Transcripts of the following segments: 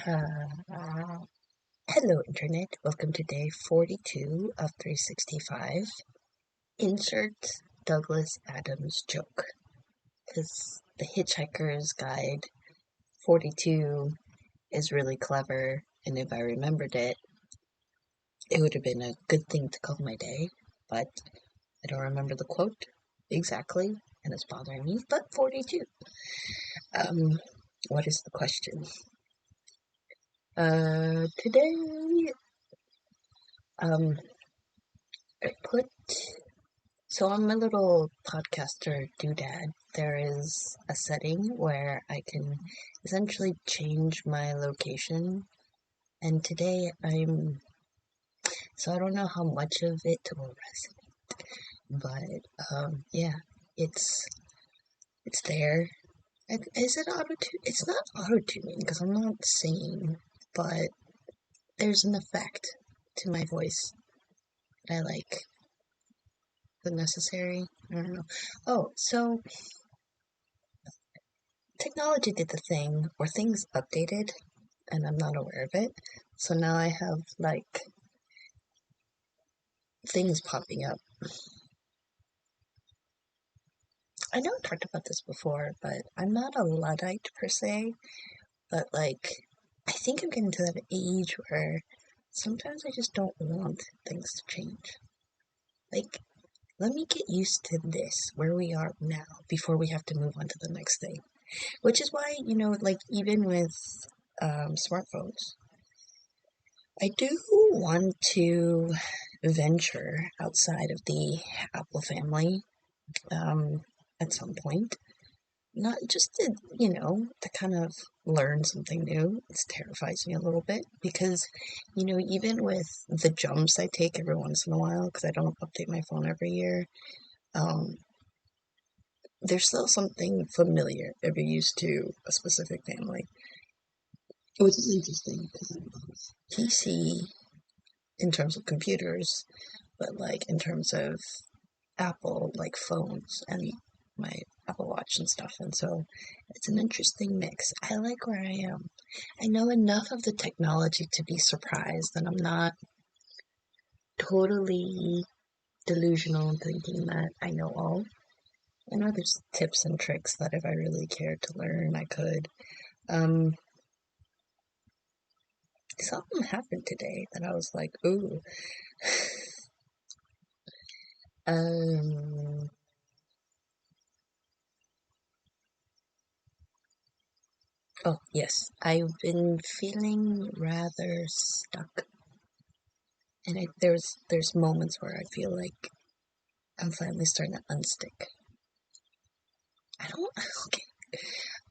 Uh, Hello, Internet. Welcome to day 42 of 365. Insert Douglas Adams joke. Because the Hitchhiker's Guide 42 is really clever, and if I remembered it, it would have been a good thing to call my day, but I don't remember the quote exactly, and it's bothering me, but 42. What is the question? Today, I put So on my little podcaster doodad, there is a setting where I can essentially change my location. And today I don't know how much of it will resonate, but yeah, it's it's there. Is it auto tune? It's not auto tuning because I'm not singing, but there's an effect to my voice that I like. The necessary. I don't know. Oh, so technology did the thing where things updated and I'm not aware of it. So now I have like things popping up. I know I talked about this before, but I'm not a Luddite per se, but like I think I'm getting to that age where sometimes I just don't want things to change. Like, let me get used to this where we are now before we have to move on to the next thing. Which is why, like even with smartphones, I do want to venture outside of the Apple family at some point. Not just to kind of learn something new. It terrifies me a little bit because, even with the jumps I take every once in a while, because I don't update my phone every year, um, there's still something familiar if you're used to a specific family. Which is interesting because I'm PC in terms of computers, but like in terms of Apple, like phones and my Apple Watch and stuff. And so it's an interesting mix. I like where I am. I know enough of the technology to be surprised, and I'm not totally delusional in thinking that I know all. I know there's tips and tricks that if I really cared to learn, I could. Um, Something happened today that I was like, ooh. um, Oh, yes. I've been feeling rather stuck. And there's moments where I feel like I'm finally starting to unstick. I don't okay.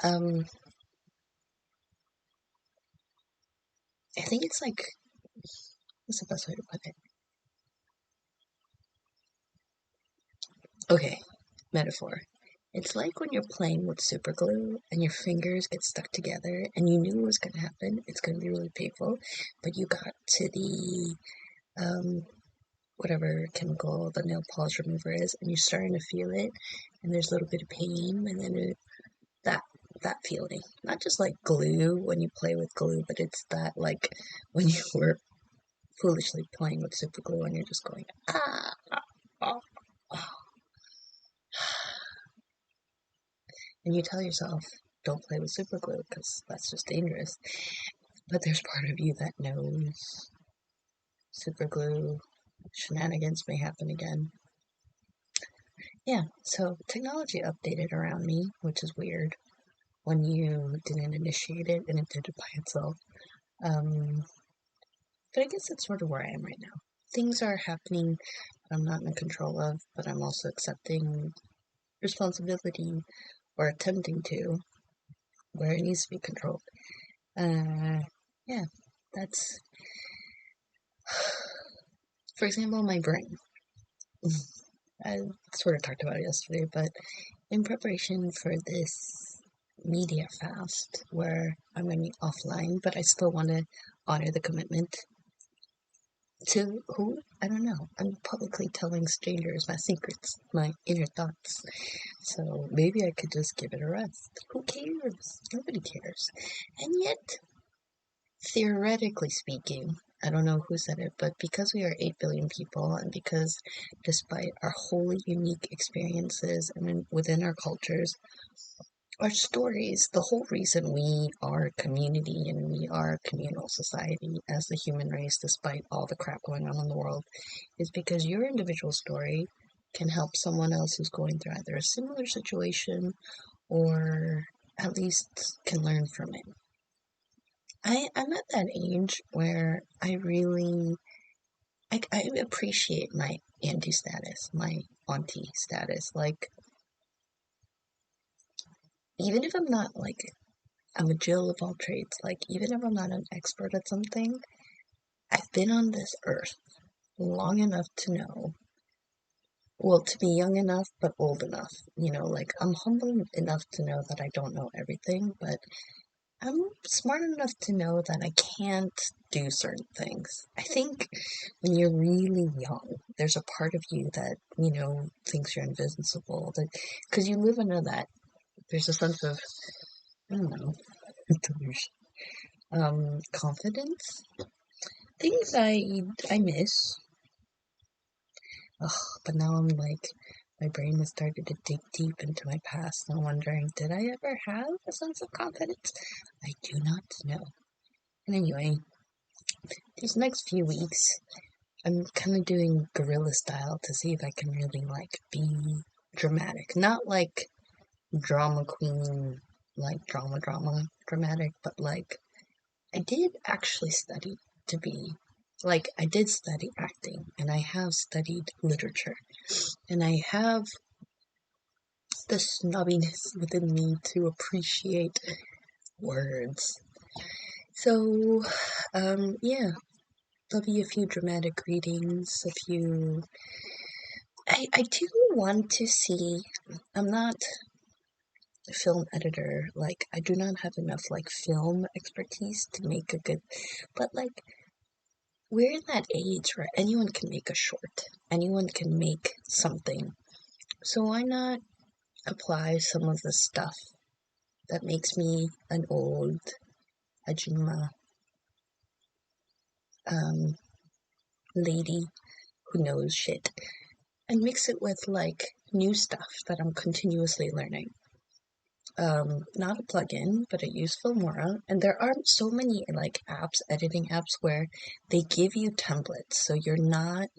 Um I think it's like what's the best way to put it? Okay, metaphor. It's like when you're playing with super glue and your fingers get stuck together and you knew what was gonna happen. It's gonna be really painful, but you got to the whatever chemical the nail polish remover is, and you're starting to feel it, and there's a little bit of pain, and then that that feeling. Not just like glue when you play with glue, but it's that like when you were foolishly playing with super glue and you're just going ah, ah, ah. And you tell yourself don't play with super glue because that's just dangerous. But there's part of you that knows super glue shenanigans may happen again. Yeah, so technology updated around me, which is weird when you didn't initiate it and it did it by itself. Um, but I guess that's sort of where I am right now. Things are happening that I'm not in control of, but I'm also accepting responsibility or attempting to where it needs to be controlled. Yeah, that's, for example, my brain. I sort of talked about it yesterday, but in preparation for this media fast where I'm going to be offline, but I still want to honor the commitment to who? I don't know. I'm publicly telling strangers my secrets, my inner thoughts. So maybe I could just give it a rest. Who cares? Nobody cares. And yet, theoretically speaking, I don't know who said it, but because we are 8 billion people, and because despite our wholly unique experiences and within our cultures, our stories, the whole reason we are a community and we are a communal society as the human race, despite all the crap going on in the world, is because your individual story can help someone else who's going through either a similar situation or at least can learn from it. I'm at that age where I appreciate my auntie status, my auntie status. Like, even if I'm not like, I'm a Jill of all trades, like, even if I'm not an expert at something, I've been on this earth long enough to know, well, to be young enough, but old enough. Like, I'm humble enough to know that I don't know everything, but I'm smart enough to know that I can't do certain things. I think when you're really young, there's a part of you that, thinks you're invincible. Because you live under that, there's a sense of, I don't know, delusion, confidence. Things I miss. Ugh, but now I'm like, my brain has started to dig deep into my past, and I'm wondering, did I ever have a sense of confidence? I do not know. And anyway, these next few weeks, I'm kind of doing guerrilla style to see if I can really, like, be dramatic. Not like drama queen, like drama dramatic, but like, I did actually study to be, like, I did study acting, and I have studied literature, and I have the snobbiness within me to appreciate words. So, yeah, there'll be a few dramatic readings, a few. I do want to see. I'm not a film editor. Like, I do not have enough, like, film expertise to make a good. But, like, we're in that age where anyone can make a short, anyone can make something. So why not apply some of the stuff that makes me an old Ajima lady who knows shit, and mix it with, like, new stuff that I'm continuously learning. Not a plugin, but a useful Filmora. And there are so many, like, apps, editing apps, where they give you templates, so you're not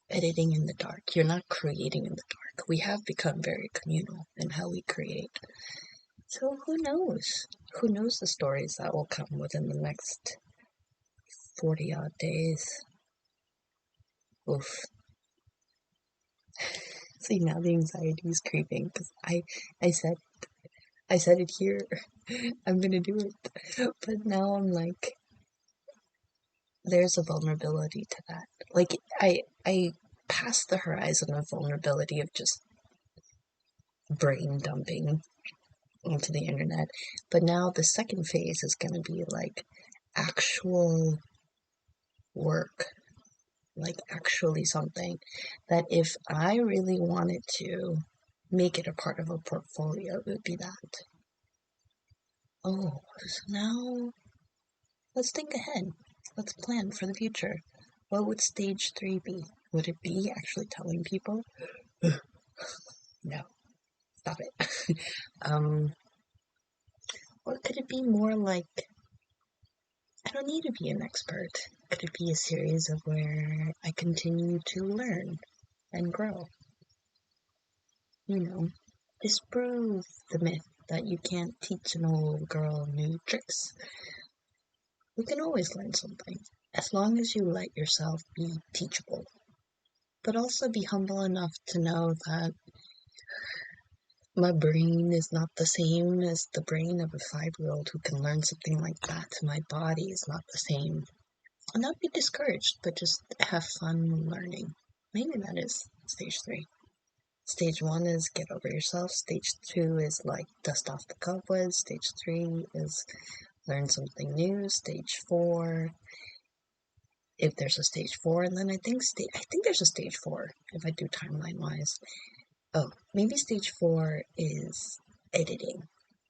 editing in the dark. You're not creating in the dark. We have become very communal in how we create. So who knows? Who knows the stories that will come within the next 40 odd days? Oof. See, now the anxiety is creeping because I said it here. I'm gonna do it. But now I'm like, there's a vulnerability to that. Like, I passed the horizon of vulnerability of just brain dumping onto the internet. But now the second phase is gonna be like actual work. Like, actually something that if I really wanted to make it a part of a portfolio, it would be that. Oh, so now let's think ahead. Let's plan for the future. What would stage 3 be? Would it be actually telling people? No, stop it. Or could it be more like, I don't need to be an expert. Could it be a series of where I continue to learn and grow? Disprove the myth that you can't teach an old girl new tricks. You can always learn something, as long as you let yourself be teachable. But also be humble enough to know that my brain is not the same as the brain of a 5-year-old who can learn something like that. My body is not the same. And not be discouraged, but just have fun learning. Maybe that is stage 3. Stage 1 is get over yourself. Stage 2 is like dust off the cobwebs. Stage 3 is learn something new. Stage 4, if there's a stage 4, and then I think there's a stage 4 if I do timeline wise. Oh, maybe stage 4 is editing,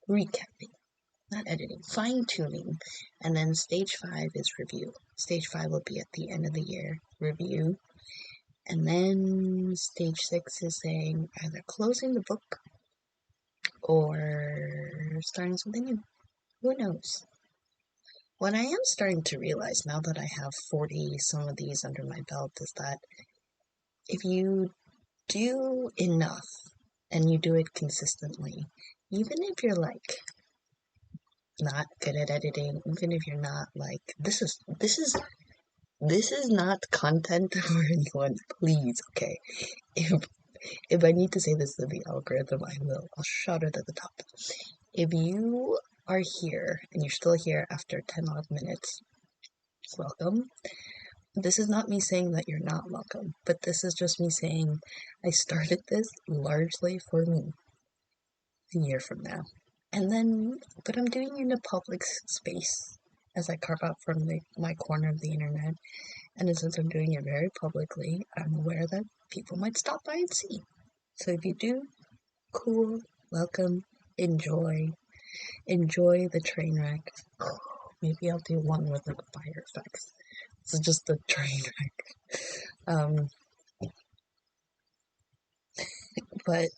recapping. not editing, fine-tuning. And then stage 5 is review. Stage 5 will be at the end of the year, review. And then stage 6 is saying either closing the book or starting something new. Who knows? What I am starting to realize now that I have 40 some of these under my belt is that if you do enough and you do it consistently, even if you're like not good at editing, even if you're not like this is not content for anyone, please, okay? If if I need to say this to the algorithm, I will. I'll shout it at the top. If you are here and you're still here after 10 odd minutes, welcome. This is not me saying that you're not welcome, but this is just me saying I started this largely for me a year from now. And then, but I'm doing it in a public space as I carve out from my corner of the internet. And since I'm doing it very publicly, I'm aware that people might stop by and see. So if you do, cool, welcome, enjoy the train wreck. Maybe I'll do one with like fire effects. This is just the train wreck. But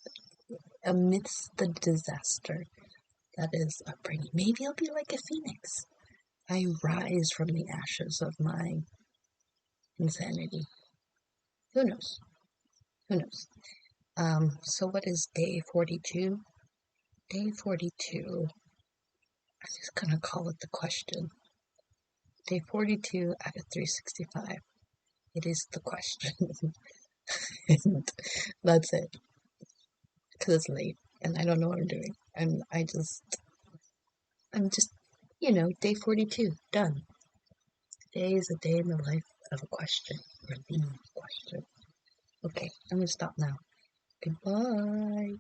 amidst the disaster that is upbringing, maybe I'll be like a phoenix. I rise from the ashes of my insanity. Who knows? Who knows? So what is day 42? Day 42, I'm just gonna call it the question. Day 42 out of 365. It is the question. And that's it. Because it's late and I don't know what I'm doing. I'm just, day 42, done. Today is a day in the life of a question, or the question. Okay, I'm gonna stop now. Goodbye.